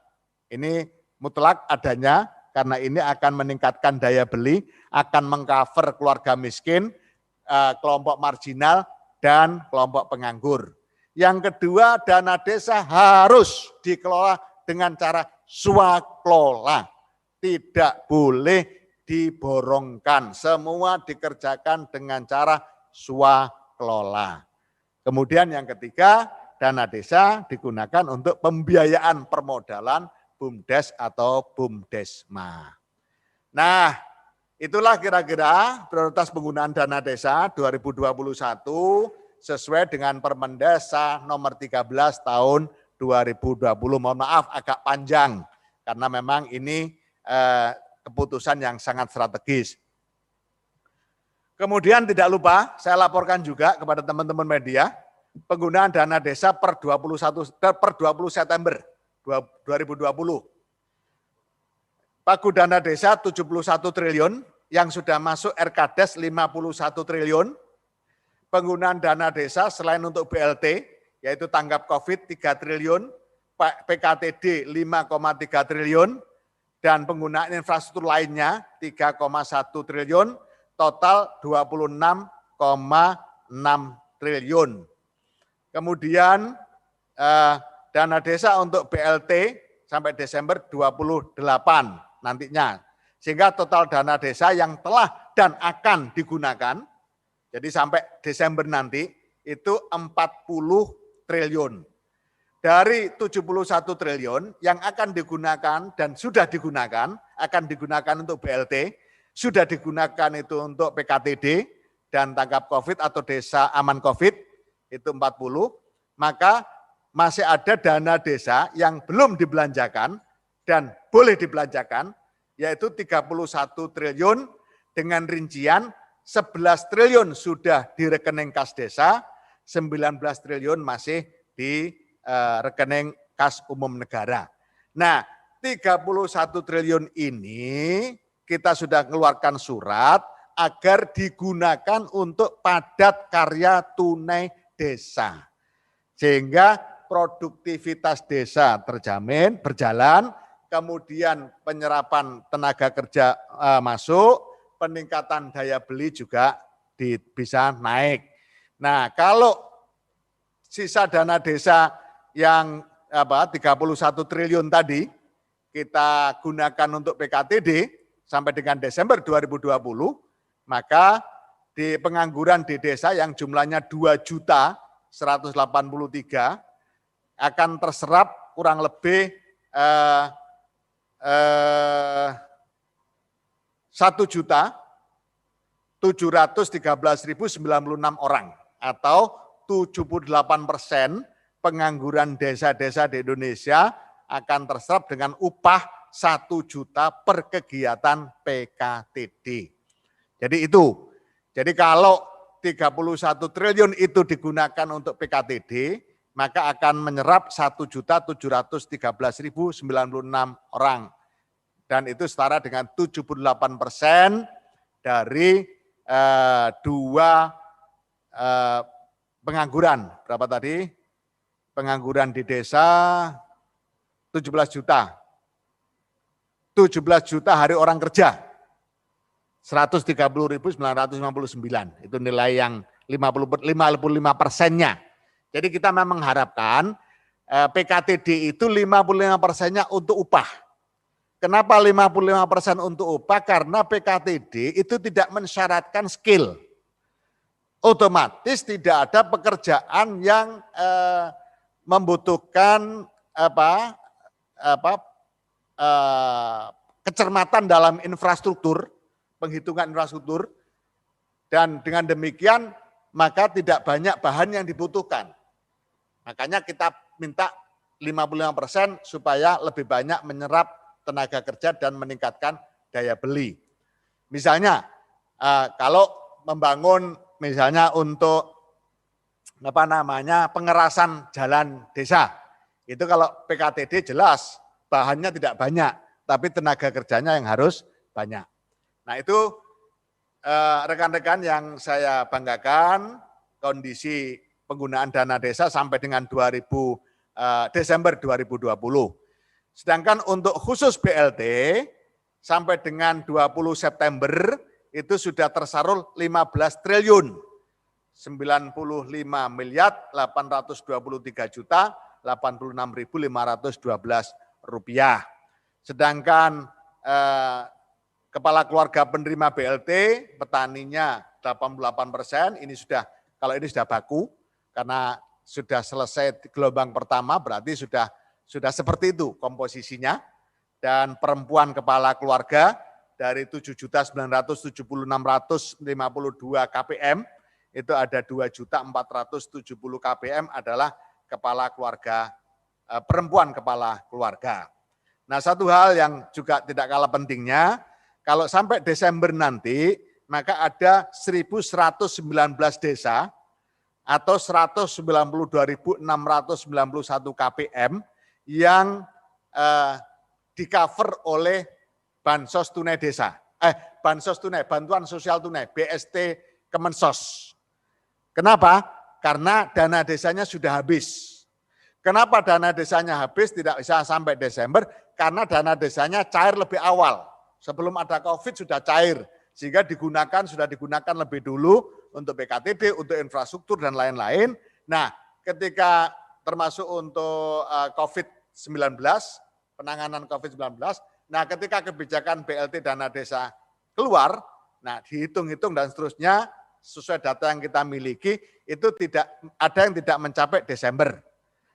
Speaker 1: Ini mutlak adanya karena ini akan meningkatkan daya beli, akan mengcover keluarga miskin, kelompok marginal, dan kelompok penganggur. Yang kedua, dana desa harus dikelola dengan cara swakelola. Tidak boleh diborongkan, semua dikerjakan dengan cara swakelola. Kemudian yang ketiga, dana desa digunakan untuk pembiayaan permodalan BUMDes atau BUMDesma. Nah, itulah kira-kira prioritas penggunaan dana desa 2021 sesuai dengan Permendesa nomor 13 tahun 2020. Mohon maaf agak panjang karena memang ini keputusan yang sangat strategis. Kemudian tidak lupa saya laporkan juga kepada teman-teman media penggunaan dana desa per 20 September 2020. Pagu dana desa 71 triliun, yang sudah masuk RKDes 51 triliun. Penggunaan dana desa selain untuk BLT, yaitu tanggap COVID 3 triliun, PKTD 5,3 triliun, dan penggunaan infrastruktur lainnya 3,1 triliun, total 26,6 triliun. Kemudian dana desa untuk BLT sampai Desember 28 nantinya. Sehingga total dana desa yang telah dan akan digunakan, jadi sampai Desember nanti itu 40 triliun. Dari 71 triliun yang akan digunakan dan sudah digunakan, akan digunakan untuk BLT, sudah digunakan itu untuk PKTD dan tanggap COVID atau desa aman COVID, itu 40, maka masih ada dana desa yang belum dibelanjakan dan boleh dibelanjakan, yaitu 31 triliun dengan rincian 11 triliun sudah di rekening kas desa, 19 triliun masih di rekening kas umum negara. Nah, 31 triliun ini kita sudah mengeluarkan surat agar digunakan untuk padat karya tunai desa. Sehingga produktivitas desa terjamin, berjalan, kemudian penyerapan tenaga kerja masuk, peningkatan daya beli juga bisa naik. Nah, kalau sisa dana desa yang 31 triliun tadi kita gunakan untuk PKTD sampai dengan Desember 2020, maka di pengangguran di desa yang jumlahnya 2.183 akan terserap kurang lebih 1.713.096 orang atau 78% pengangguran desa-desa di Indonesia akan terserap dengan upah 1 juta per kegiatan PKTD. Jadi itu. Jadi kalau 31 triliun itu digunakan untuk PKTD, maka akan menyerap 1.713.096 orang. Dan itu setara dengan 78% dari pengangguran. Berapa tadi? Pengangguran di desa 17 juta. 17 juta hari orang kerja. 130.959. Itu nilai yang 55%-nya. Jadi kita memang mengharapkan PKTD itu 55%-nya untuk upah. Kenapa 55% untuk upah? Karena PKTD itu tidak mensyaratkan skill. Otomatis tidak ada pekerjaan yang membutuhkan kecermatan dalam infrastruktur, penghitungan infrastruktur, dan dengan demikian maka tidak banyak bahan yang dibutuhkan. Makanya kita minta 55% supaya lebih banyak menyerap tenaga kerja dan meningkatkan daya beli. Misalnya kalau membangun misalnya untuk pengerasan jalan desa, itu kalau PKTD jelas bahannya tidak banyak, tapi tenaga kerjanya yang harus banyak. Nah itu rekan-rekan yang saya banggakan, kondisi penggunaan dana desa sampai dengan Desember 2020. Sedangkan untuk khusus BLT sampai dengan 20 September itu sudah tersalur 15 triliun 95 miliar 823 juta 86.512 rupiah. Sedangkan kepala keluarga penerima BLT petaninya 88%, ini sudah baku karena sudah selesai gelombang pertama, berarti sudah seperti itu komposisinya. Dan perempuan kepala keluarga dari 7.976.652 KPM itu ada 2.470 KPM adalah kepala keluarga perempuan kepala keluarga. Nah, satu hal yang juga tidak kalah pentingnya, kalau sampai Desember nanti maka ada 1.119 desa atau 192.691 KPM yang di-cover oleh Bansos Tunai Desa. Bansos Tunai, Bantuan Sosial Tunai, BST Kemensos. Kenapa? Karena dana desanya sudah habis. Kenapa dana desanya habis tidak bisa sampai Desember? Karena dana desanya cair lebih awal. Sebelum ada COVID sudah cair, sehingga sudah digunakan lebih dulu untuk BKTD, untuk infrastruktur dan lain-lain. Nah, ketika termasuk untuk COVID-19, penanganan COVID-19, nah ketika kebijakan BLT dana desa keluar, nah dihitung-hitung dan seterusnya, sesuai data yang kita miliki, itu ada yang tidak mencapai Desember,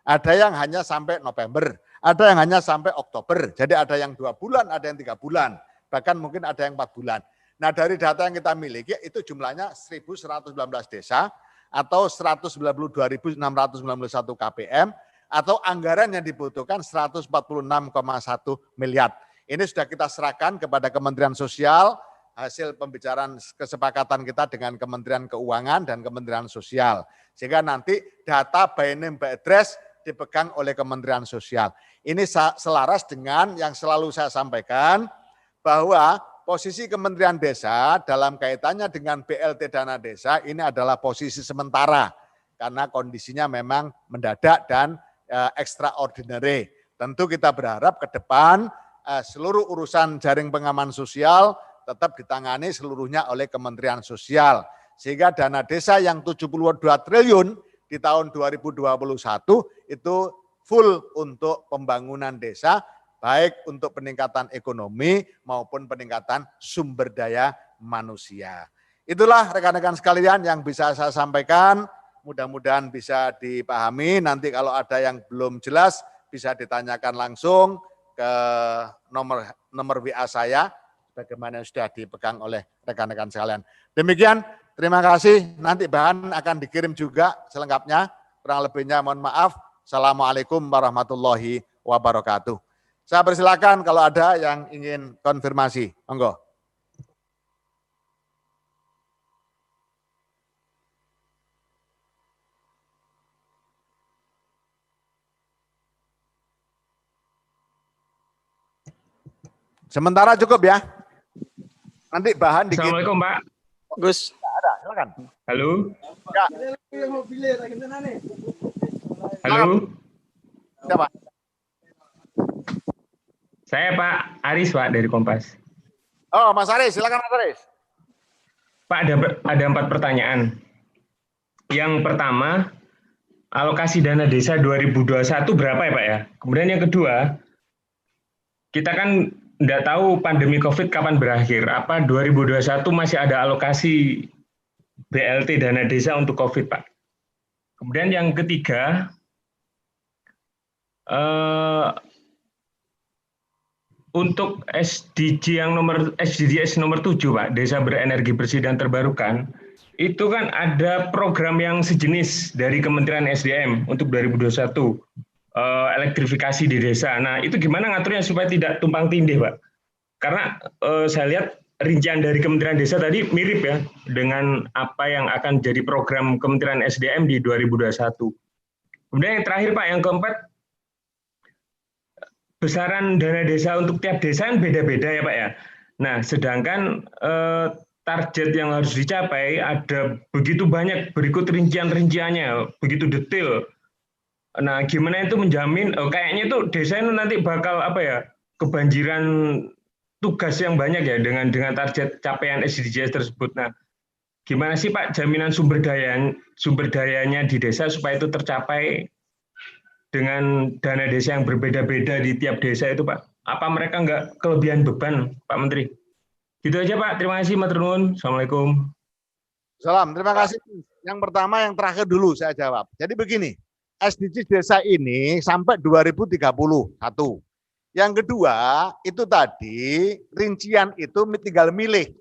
Speaker 1: ada yang hanya sampai November, ada yang hanya sampai Oktober, jadi ada yang 2 bulan, ada yang 3 bulan, bahkan mungkin ada yang 4 bulan. Nah dari data yang kita miliki itu jumlahnya 1.119 desa atau 192.691 KPM atau anggaran yang dibutuhkan 146,1 miliar. Ini sudah kita serahkan kepada Kementerian Sosial, hasil pembicaraan kesepakatan kita dengan Kementerian Keuangan dan Kementerian Sosial. Sehingga nanti data by name by address dipegang oleh Kementerian Sosial. Ini selaras dengan yang selalu saya sampaikan bahwa posisi Kementerian Desa dalam kaitannya dengan BLT dana desa ini adalah posisi sementara karena kondisinya memang mendadak dan extraordinary. Tentu kita berharap ke depan seluruh urusan jaring pengaman sosial tetap ditangani seluruhnya oleh Kementerian Sosial. Sehingga dana desa yang 72 triliun di tahun 2021 itu full untuk pembangunan desa, baik untuk peningkatan ekonomi maupun peningkatan sumber daya manusia. Itulah rekan-rekan sekalian yang bisa saya sampaikan. Mudah-mudahan bisa dipahami. Nanti kalau ada yang belum jelas bisa ditanyakan langsung ke nomor WA saya, bagaimana sudah dipegang oleh rekan-rekan sekalian. Demikian, terima kasih. Nanti bahan akan dikirim juga selengkapnya. Kurang lebihnya mohon maaf. Assalamualaikum warahmatullahi wabarakatuh. Saya persilakan kalau ada yang ingin konfirmasi. Monggo. Sementara cukup ya. Nanti bahan dikit.
Speaker 2: Assalamualaikum Pak.
Speaker 1: Gus. Ada, silakan.
Speaker 2: Halo.
Speaker 1: Ya.
Speaker 2: Halo.
Speaker 1: Siapa?
Speaker 2: Saya Pak Aris Pak dari Kompas.
Speaker 1: Oh, Mas Aris, silakan Mas Aris.
Speaker 2: Pak ada 4 pertanyaan. Yang pertama, alokasi dana desa 2021 berapa ya Pak ya? Kemudian yang kedua, kita kan nggak tahu pandemi COVID kapan berakhir. Apa 2021 masih ada alokasi BLT dana desa untuk COVID Pak? Kemudian yang ketiga, untuk SDGs nomor 7, Pak, Desa Berenergi Bersih dan Terbarukan, itu kan ada program yang sejenis dari Kementerian SDM untuk 2021, elektrifikasi di desa. Nah, itu gimana ngaturnya supaya tidak tumpang tindih, Pak? Karena saya lihat rincian dari Kementerian Desa tadi mirip ya dengan apa yang akan jadi program Kementerian SDM di 2021. Kemudian yang terakhir, Pak, yang keempat, besaran dana desa untuk tiap desa kan beda-beda ya Pak ya. Nah, sedangkan target yang harus dicapai ada begitu banyak, berikut rincian-rinciannya, begitu detail. Nah, gimana itu menjamin, kayaknya itu desa itu nanti bakal apa ya, kebanjiran tugas yang banyak ya dengan target capaian SDGs tersebut. Nah, gimana sih Pak jaminan sumber dayanya di desa supaya itu tercapai dengan dana desa yang berbeda-beda di tiap desa itu Pak? Apa mereka nggak kelebihan beban Pak Menteri? Gitu aja Pak, terima kasih Matur nuwun. Assalamualaikum.
Speaker 1: Salam, terima kasih. Yang pertama, yang terakhir dulu saya jawab. Jadi begini, SDGs desa ini sampai 2031. Yang kedua, itu tadi rincian itu tinggal milih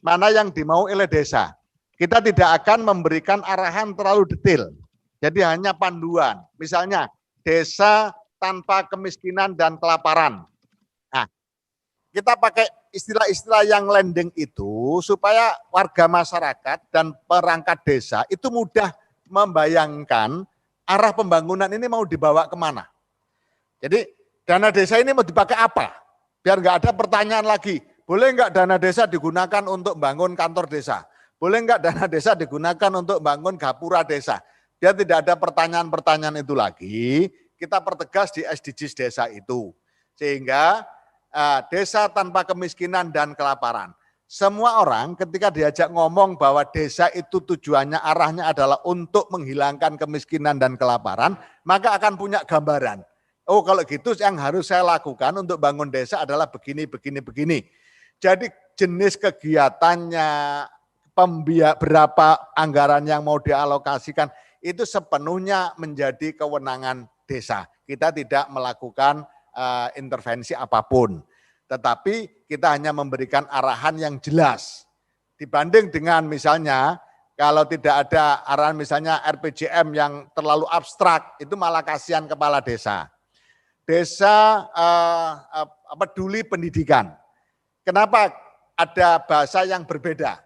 Speaker 1: mana yang dimau oleh desa. Kita tidak akan memberikan arahan terlalu detail. Jadi hanya panduan. Misalnya, desa tanpa kemiskinan dan kelaparan. Nah, kita pakai istilah-istilah yang landing itu supaya warga masyarakat dan perangkat desa itu mudah membayangkan arah pembangunan ini mau dibawa kemana. Jadi dana desa ini mau dipakai apa? Biar nggak ada pertanyaan lagi, boleh nggak dana desa digunakan untuk bangun kantor desa? Boleh nggak dana desa digunakan untuk bangun gapura desa? Biar tidak ada pertanyaan-pertanyaan itu lagi, kita pertegas di SDGs desa itu. Sehingga desa tanpa kemiskinan dan kelaparan. Semua orang ketika diajak ngomong bahwa desa itu tujuannya arahnya adalah untuk menghilangkan kemiskinan dan kelaparan, maka akan punya gambaran. Oh kalau gitu yang harus saya lakukan untuk bangun desa adalah begini, begini, begini. Jadi jenis kegiatannya, berapa anggaran yang mau dialokasikan, itu sepenuhnya menjadi kewenangan desa. Kita tidak melakukan intervensi apapun. Tetapi kita hanya memberikan arahan yang jelas. Dibanding dengan misalnya, kalau tidak ada arahan misalnya RPJM yang terlalu abstrak, itu malah kasihan kepala desa. Desa peduli pendidikan. Kenapa ada bahasa yang berbeda?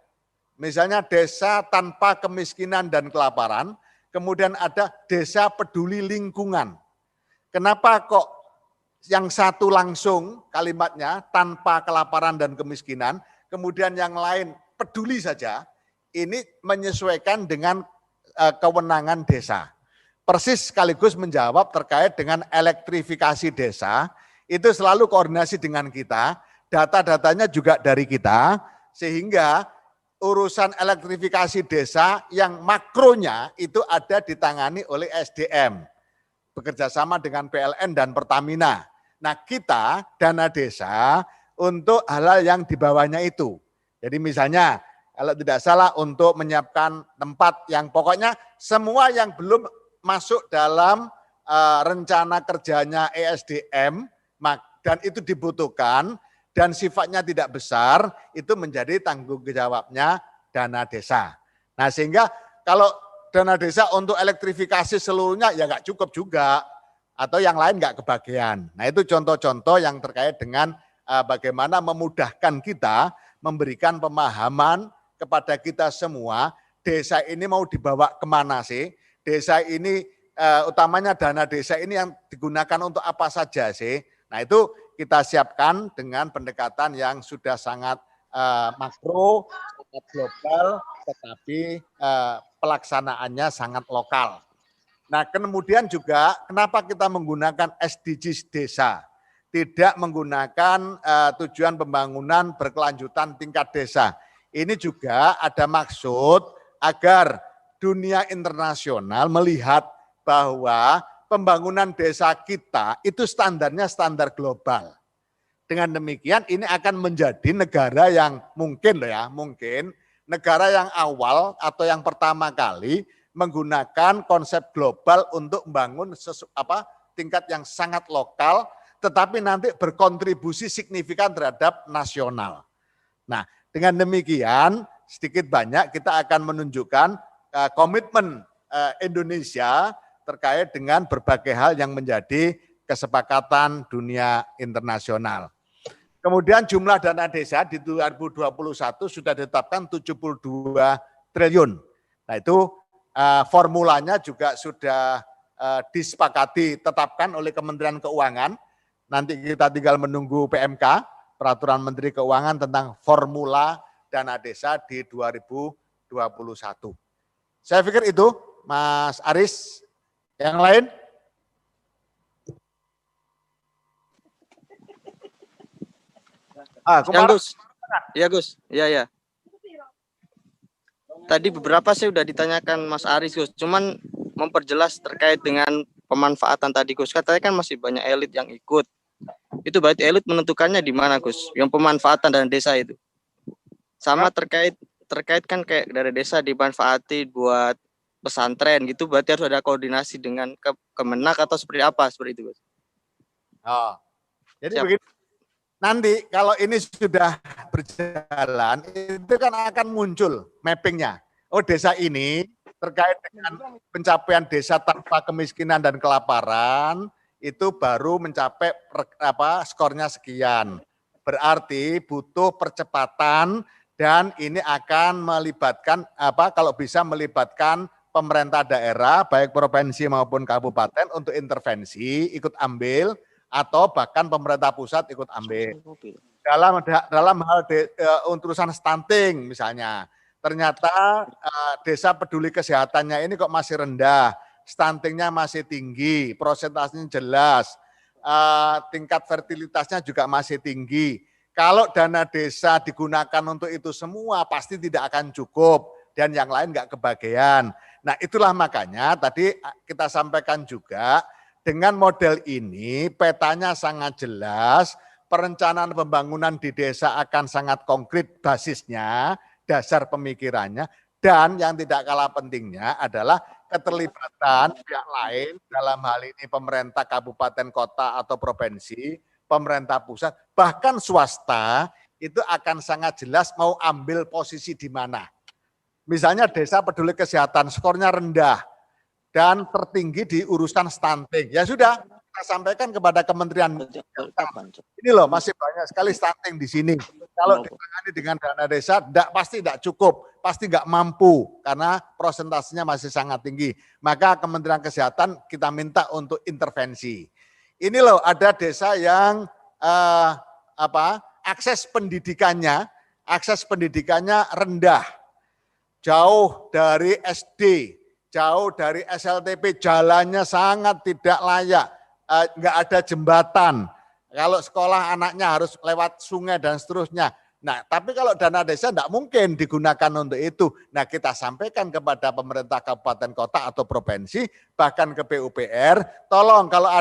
Speaker 1: Misalnya desa tanpa kemiskinan dan kelaparan, kemudian ada desa peduli lingkungan. Kenapa kok yang satu langsung kalimatnya tanpa kelaparan dan kemiskinan, kemudian yang lain peduli saja, ini menyesuaikan dengan kewenangan desa. Persis sekaligus menjawab terkait dengan elektrifikasi desa, itu selalu koordinasi dengan kita, data-datanya juga dari kita, sehingga urusan elektrifikasi desa yang makronya itu ada ditangani oleh SDM, bekerja sama dengan PLN dan Pertamina. Nah kita dana desa untuk hal-hal yang di bawahnya itu. Jadi misalnya kalau tidak salah untuk menyiapkan tempat yang pokoknya semua yang belum masuk dalam rencana kerjanya ESDM dan itu dibutuhkan dan sifatnya tidak besar, itu menjadi tanggung jawabnya dana desa. Nah sehingga kalau dana desa untuk elektrifikasi seluruhnya ya nggak cukup juga, atau yang lain nggak kebagian. Nah itu contoh-contoh yang terkait dengan bagaimana memudahkan kita memberikan pemahaman kepada kita semua, desa ini mau dibawa kemana sih? Desa ini utamanya dana desa ini yang digunakan untuk apa saja sih? Nah itu kita siapkan dengan pendekatan yang sudah sangat makro, sangat global, tetapi pelaksanaannya sangat lokal. Nah kemudian juga kenapa kita menggunakan SDGs desa? Tidak menggunakan tujuan pembangunan berkelanjutan tingkat desa. Ini juga ada maksud agar dunia internasional melihat bahwa pembangunan desa kita itu standarnya standar global. Dengan demikian ini akan menjadi negara yang mungkin negara yang awal atau yang pertama kali menggunakan konsep global untuk membangun tingkat yang sangat lokal, tetapi nanti berkontribusi signifikan terhadap nasional. Nah, dengan demikian sedikit banyak kita akan menunjukkan komitmen Indonesia terkait dengan berbagai hal yang menjadi kesepakatan dunia internasional. Kemudian jumlah dana desa di 2021 sudah ditetapkan 72 triliun. Nah itu formulanya juga sudah disepakati, tetapkan oleh Kementerian Keuangan. Nanti kita tinggal menunggu PMK, Peraturan Menteri Keuangan tentang formula dana desa di 2021. Saya pikir itu, Mas Aris. Yang lain?
Speaker 3: Gus. Iya Gus, iya. Tadi beberapa sih udah ditanyakan Mas Aris Gus, cuman memperjelas terkait dengan pemanfaatan tadi Gus. Katanya kan masih banyak elit yang ikut. Itu berarti elit menentukannya di mana Gus? Yang pemanfaatan dana desa itu. Sama terkait kan kayak dari desa dimanfaati buat pesantren gitu, berarti harus ada koordinasi dengan Kemenak atau seperti apa seperti itu Gus?
Speaker 1: Oh, jadi begini. Nanti kalau ini sudah berjalan, itu kan akan muncul mappingnya. Oh desa ini terkait dengan pencapaian desa tanpa kemiskinan dan kelaparan, itu baru mencapai skornya sekian. Berarti butuh percepatan dan ini akan melibatkan, kalau bisa melibatkan pemerintah daerah, baik provinsi maupun kabupaten untuk intervensi, ikut ambil, atau bahkan pemerintah pusat ikut ambil. Dalam hal urusan stunting misalnya, ternyata desa peduli kesehatannya ini kok masih rendah, stuntingnya masih tinggi, prosentasenya jelas, tingkat fertilitasnya juga masih tinggi. Kalau dana desa digunakan untuk itu semua pasti tidak akan cukup dan yang lain nggak kebagian. Nah itulah makanya tadi kita sampaikan juga, dengan model ini petanya sangat jelas, perencanaan pembangunan di desa akan sangat konkret basisnya, dasar pemikirannya, dan yang tidak kalah pentingnya adalah keterlibatan pihak lain, dalam hal ini pemerintah kabupaten, kota, atau provinsi, pemerintah pusat, bahkan swasta, itu akan sangat jelas mau ambil posisi di mana. Misalnya desa peduli kesehatan, skornya rendah, dan tertinggi di urusan stunting. Ya sudah, kita sampaikan kepada Kementerian. Ini loh, masih banyak sekali stunting di sini. Kalau ditangani dengan dana desa, pasti tidak cukup, pasti nggak mampu, karena prosentasenya masih sangat tinggi. Maka Kementerian Kesehatan kita minta untuk intervensi. Ini loh, ada desa yang akses pendidikannya rendah, jauh dari SD, jauh dari SLTP, jalannya sangat tidak layak, nggak ada jembatan. Kalau sekolah anaknya harus lewat sungai dan seterusnya. Nah, tapi kalau dana desa enggak mungkin digunakan untuk itu. Nah, kita sampaikan kepada pemerintah kabupaten kota atau provinsi, bahkan ke PUPR, tolong kalau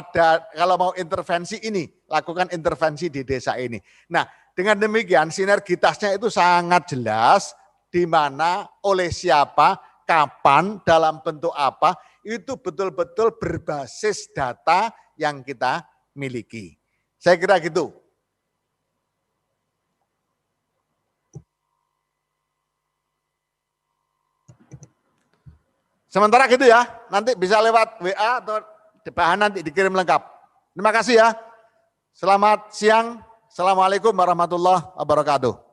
Speaker 1: mau intervensi ini, lakukan intervensi di desa ini. Nah, dengan demikian sinergitasnya itu sangat jelas, di mana, oleh siapa, kapan, dalam bentuk apa, itu betul-betul berbasis data yang kita miliki. Saya kira gitu. Sementara gitu ya, nanti bisa lewat WA atau bahan nanti dikirim lengkap. Terima kasih ya. Selamat siang. Assalamualaikum warahmatullahi wabarakatuh.